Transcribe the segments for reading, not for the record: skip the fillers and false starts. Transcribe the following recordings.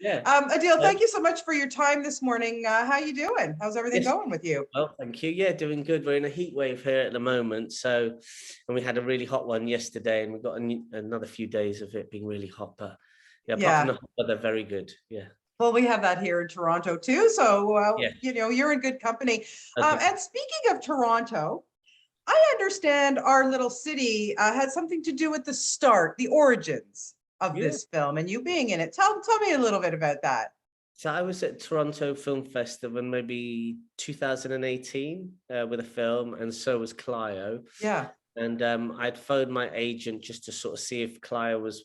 Yeah. Adeel, thank you so much for your time this morning. How you doing? How's everything Yes. going with you? Well, thank you. Yeah, doing good. We're in a heat wave here at the moment. So, and we had a really hot one yesterday, and we've got another few days of it being really hot. But yeah, apart from Yeah. the hot weather, very good. Yeah. Well, we have that here in Toronto too. So, Yeah. you're in good company. Okay. And speaking of Toronto, I understand our little city had something to do with the start, the origins of Yeah. this film, and you being in it. Tell me a little bit about that. So I was at Toronto Film Festival in maybe 2018 with a film, and so was Clio. Yeah. And I'd phoned my agent just to sort of see if Clio was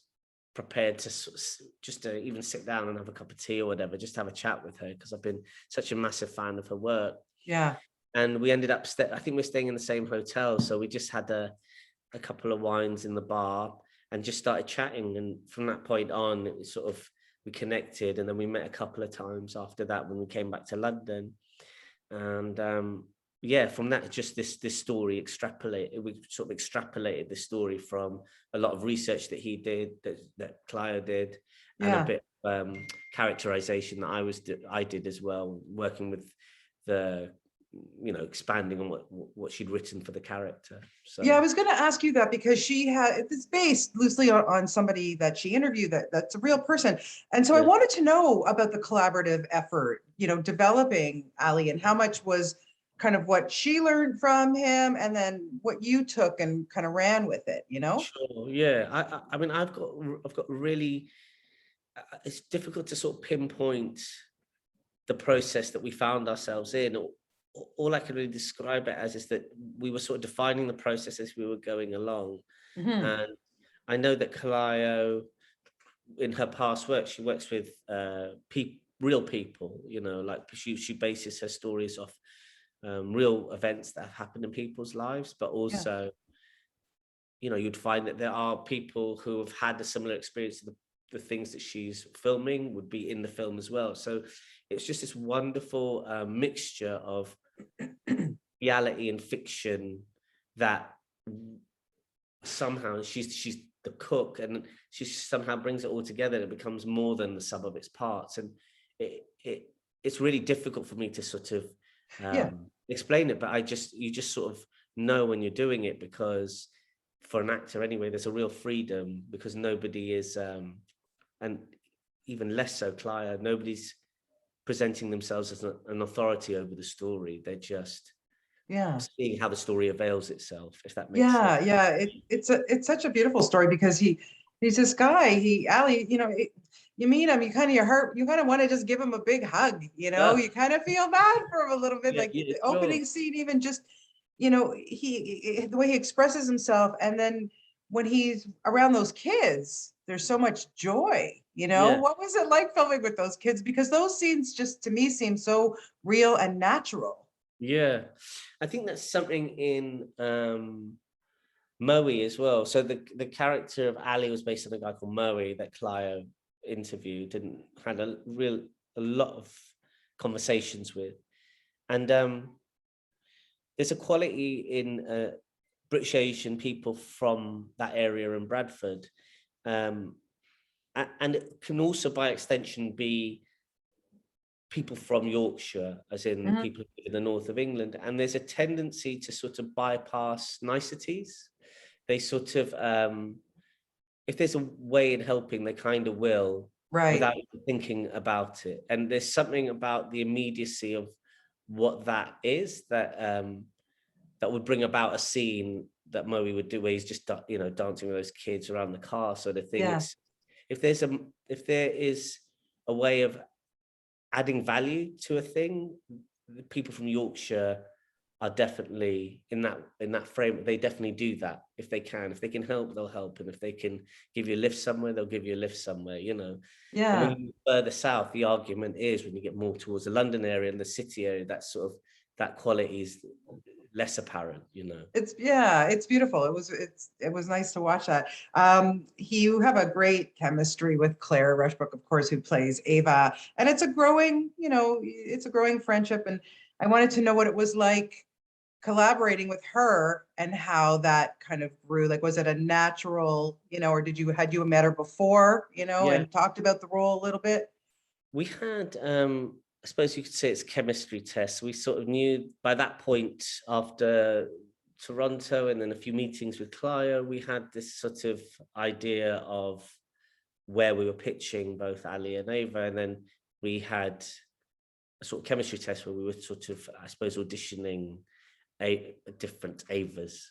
prepared to just to even sit down and have a cup of tea or whatever, just have a chat with her, because I've been such a massive fan of her work. Yeah. And we ended up, I think we're staying in the same hotel, so we just had a couple of wines in the bar and just started chatting. And from that point on, it was sort of, we connected, and then we met a couple of times after that when we came back to London. And yeah, from that, just this story we sort of extrapolated the story from a lot of research that he did, that Clio did, and a Yeah. bit characterization that I did as well, working with the, expanding on what she'd written for the character. So Yeah, I was going to ask you that because it's based loosely on somebody that she interviewed that's a real person. And so I yeah. wanted to know about the collaborative effort, developing Ali, and how much was kind of what she learned from him and then what you took and kind of ran with it. Sure, yeah. I mean, I've got really. It's difficult to sort of pinpoint the process that we found ourselves in. All I can really describe it as is that we were sort of defining the process as we were going along. Hmm. And I know that Clio, in her past work, she works with real people. Like she bases her stories off real events that have happened in people's lives, but Yeah. also, you'd find that there are people who have had a similar experience to the things that she's filming would be in the film as well. So it's just this wonderful mixture of reality and fiction that somehow she's the cook, and she somehow brings it all together, and it becomes more than the sum of its parts. And it's really difficult for me to sort of Yeah. explain it, but you just sort of know when you're doing it, because for an actor anyway, there's a real freedom, because nobody is and even less so Clio, nobody's presenting themselves as an authority over the story. They're just Yeah. seeing how the story avails itself, if that makes sense. Yeah, yeah. It's such a beautiful story because he's this guy. Ali, you meet him, you kind of want to just give him a big hug. Yeah, You kind of feel bad for him a little bit. yeah, Like yeah, the sure. opening scene, even just the way he expresses himself, and then when he's around those kids, there's so much joy. Yeah, What was it like filming with those kids? Because those scenes just to me seem so real and natural. yeah. I think that's something in Moe as well. So the character of Ali was based on a guy called Moe that Clio interviewed and had a lot of conversations with. And there's a quality in British Asian people from that area in Bradford. And it can also, by extension, be people from Yorkshire, as in Mhm. people who live in the north of England. And there's a tendency to sort of bypass niceties. They sort of, if there's a way in helping, they kind of will Right. without thinking about it. And there's something about the immediacy of what that is that would bring about a scene that Moe would do, where he's just dancing with those kids around the car sort of thing. Yeah. It's if there is a way of adding value to a thing, the people from Yorkshire are definitely in that frame. They definitely do that if they can. If they can help, they'll help, and if they can give you a lift somewhere, they'll give you a lift somewhere. And when Yeah. you move further south, the argument is when you get more towards the London area and the city area, that quality is less apparent. It's beautiful. It was nice to watch that. You have a great chemistry with Claire Rushbrook, of course, who plays Ava, and it's a growing friendship. And I wanted to know what it was like collaborating with her and how that kind of grew. Like, was it a natural, or had you met her before, Yeah. and talked about the role a little bit? We had, I suppose you could say it's chemistry tests. We sort of knew by that point after Toronto and then a few meetings with Clio, we had this sort of idea of where we were pitching both Ali and Ava. And then we had a sort of chemistry test where we were sort of, I suppose, auditioning different Avas.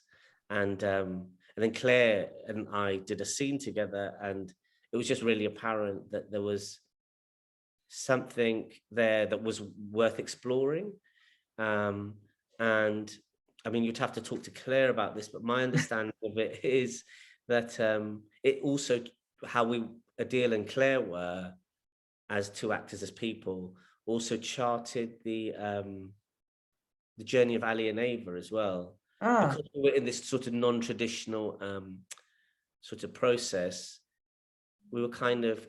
And then Claire and I did a scene together, and it was just really apparent that there was something there that was worth exploring. And I mean, you'd have to talk to Claire about this, but my understanding of it is that it also, how Adeel and Claire were as two actors, as people, also charted the journey of Ali and Ava as well. Ah, Because we were in this sort of non-traditional sort of process, we were kind of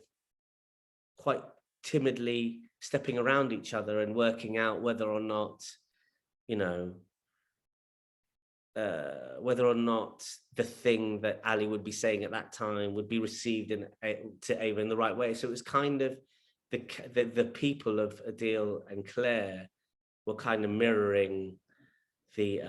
quite timidly stepping around each other and working out whether or not, you know, whether or not the thing that Ali would be saying at that time would be received to Ava in the right way. So it was kind of the people of Adeel and Claire were kind of mirroring the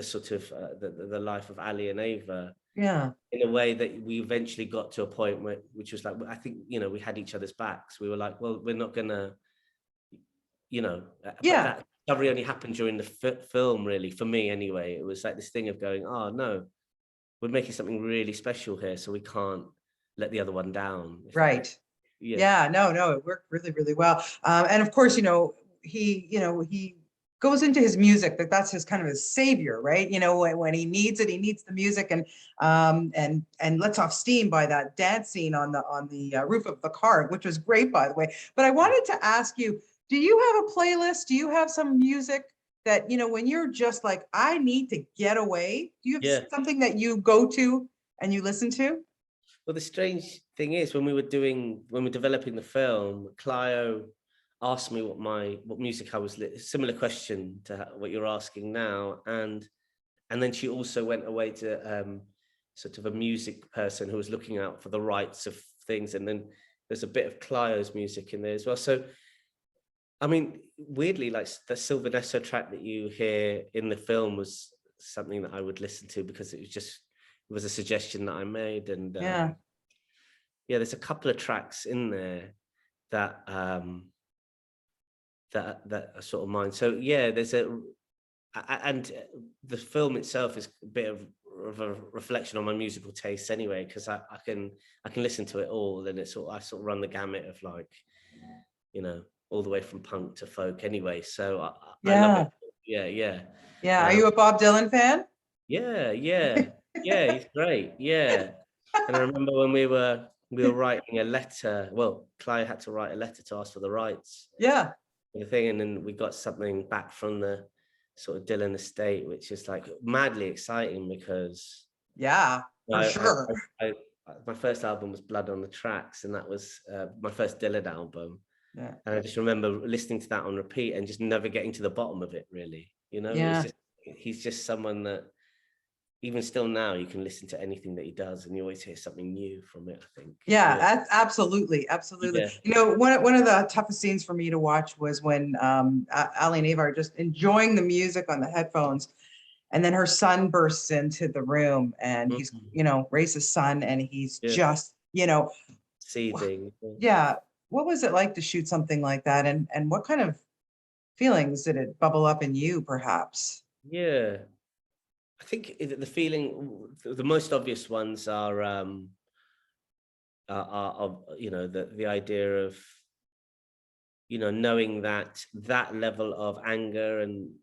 sort of the life of Ali and Ava yeah, in a way that we eventually got to a point where, which was like, I think, you know, we had each other's backs. We were like, well, we're not gonna, you know, but yeah, that discovery only happened during the film, really, for me anyway. It was like this thing of going, oh no, we're making something really special here, so we can't let the other one down. If that makes, right. yeah, Yeah, no, it worked really, really well. And of course, he goes into his music, that's his kind of his savior, right? When he needs it, he needs the music, and lets off steam by that dance scene on the roof of the car, which was great, by the way. But I wanted to ask you, do you have a playlist? Do you have some music that, when you're just like, I need to get away? Do you have yeah. something that you go to and you listen to? Well, the strange thing is, when we were developing the film, Clio asked me what music I was similar question to what you're asking now, and then she also went away to sort of a music person who was looking out for the rights of things, and then there's a bit of Clio's music in there as well. So I mean, weirdly, like the Sylvanesso track that you hear in the film was something that I would listen to because it was a suggestion that I made. And Yeah. yeah, there's a couple of tracks in there that that are sort of mine. So yeah, and the film itself is a bit of a reflection on my musical tastes anyway, because I can listen to it all, and I sort of run the gamut of, like, you know, all the way from punk to folk anyway. So I love it. Yeah. Yeah, yeah. Yeah. Are Um, you a Bob Dylan fan? yeah, yeah, yeah, he's great. Yeah. And I remember when we were writing a letter, well, Clive had to write a letter to ask for the rights Yeah. for the thing, and then we got something back from the sort of Dylan estate, which is like madly exciting because Yeah, for I, sure. I my first album was Blood on the Tracks, and that was my first Dylan album. Yeah. And I just remember listening to that on repeat and just never getting to the bottom of it, really. You know, Yeah. he's just someone that even still now you can listen to anything that he does and you always hear something new from it, I think. Yeah, Yeah. absolutely, absolutely. Yeah. One of the toughest scenes for me to watch was when Ali and Ava are just enjoying the music on the headphones, and then her son bursts into the room, and he's, Mhm. Race's son, and he's Yeah. just, Seething. yeah. What was it like to shoot something like that, and what kind of feelings did it bubble up in you, perhaps? Yeah. I think the feeling, the most obvious ones are the idea of, knowing that that level of anger and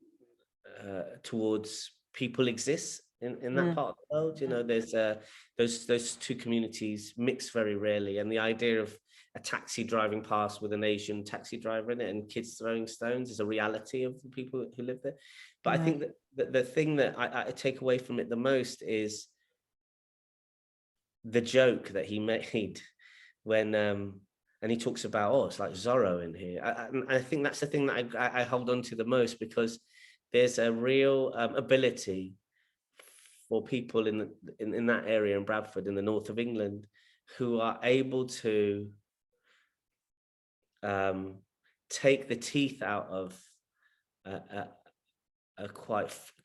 towards people exists in that Yeah. part of the world. There's those two communities mix very rarely, and the idea of a taxi driving past with an Asian taxi driver in it and kids throwing stones is a reality of the people who live there. But I Yeah. think that the thing that I take away from it the most is the joke that he made when and he talks about, oh, it's like Zorro in here. I think that's the thing that I hold on to the most, because there's a real ability for people in that area in Bradford, in the north of England, who are able to take the teeth out of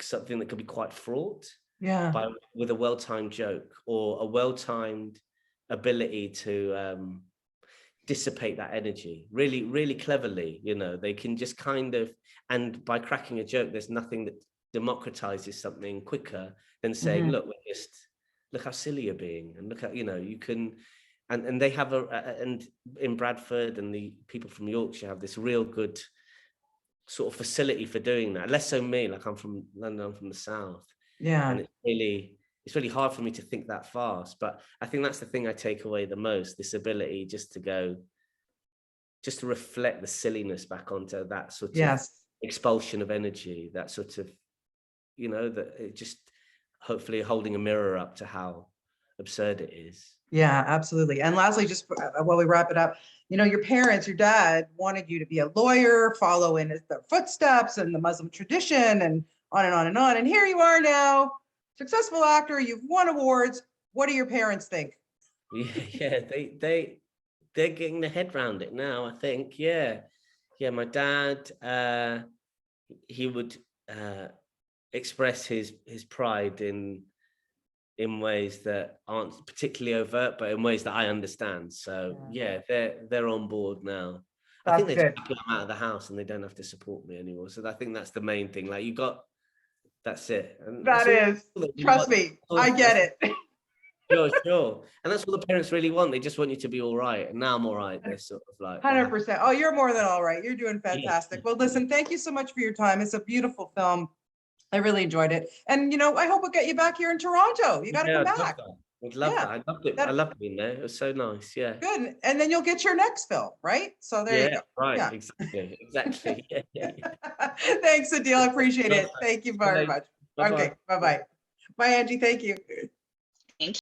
something that could be quite fraught Yeah. with a well-timed joke or a well-timed ability to dissipate that energy really, really cleverly. They can just kind of, and by cracking a joke, there's nothing that democratizes something quicker than saying, Mhm. look how silly you're being, and look at, you can, and they have and in Bradford and the people from Yorkshire have this real good sort of facility for doing that. Less so me, like I'm from London, I'm from the south, and Yeah. it's really hard for me to think that fast. But I think that's the thing I take away the most: this ability just to reflect the silliness back onto that sort of Yes. expulsion of energy, that sort of, that it just hopefully holding a mirror up to how absurd it is. Yeah, absolutely. And lastly, just while we wrap it up, your parents, your dad wanted you to be a lawyer, follow in their footsteps and the Muslim tradition and on and on and on. And here you are now, successful actor, you've won awards. What do your parents think? Yeah, they're getting their head around it now, I think. Yeah. My dad, he would express his pride in ways that aren't particularly overt, but in ways that I understand. So yeah, they're on board now. I think That's they're just good. happy I'm out of the house and they don't have to support me anymore. So I think that's the main thing. Like that's it, and that's That all. is, trust me, I get it. Sure. And that's what the parents really want. They just want you to be all right. And now I'm all right. They're sort of like they're happy. 100%. Oh, you're more than all right. You're doing Yeah. fantastic. Well, listen, thank you so much for your time. It's a beautiful film. I really enjoyed it. And, I hope we'll get you back here in Toronto. You got to Yeah, come I'd love back. that. I'd love Yeah, that. I loved it. I that loved being there. It was so nice. Yeah. good. And then you'll get your next film, right? So there you Yeah, go. right. Yeah. Exactly. Exactly. Yeah, yeah, Thanks, Adeel. I appreciate yeah. it. Thank you very much. Bye bye. Okay. Bye-bye. Bye, Angie. Thank you.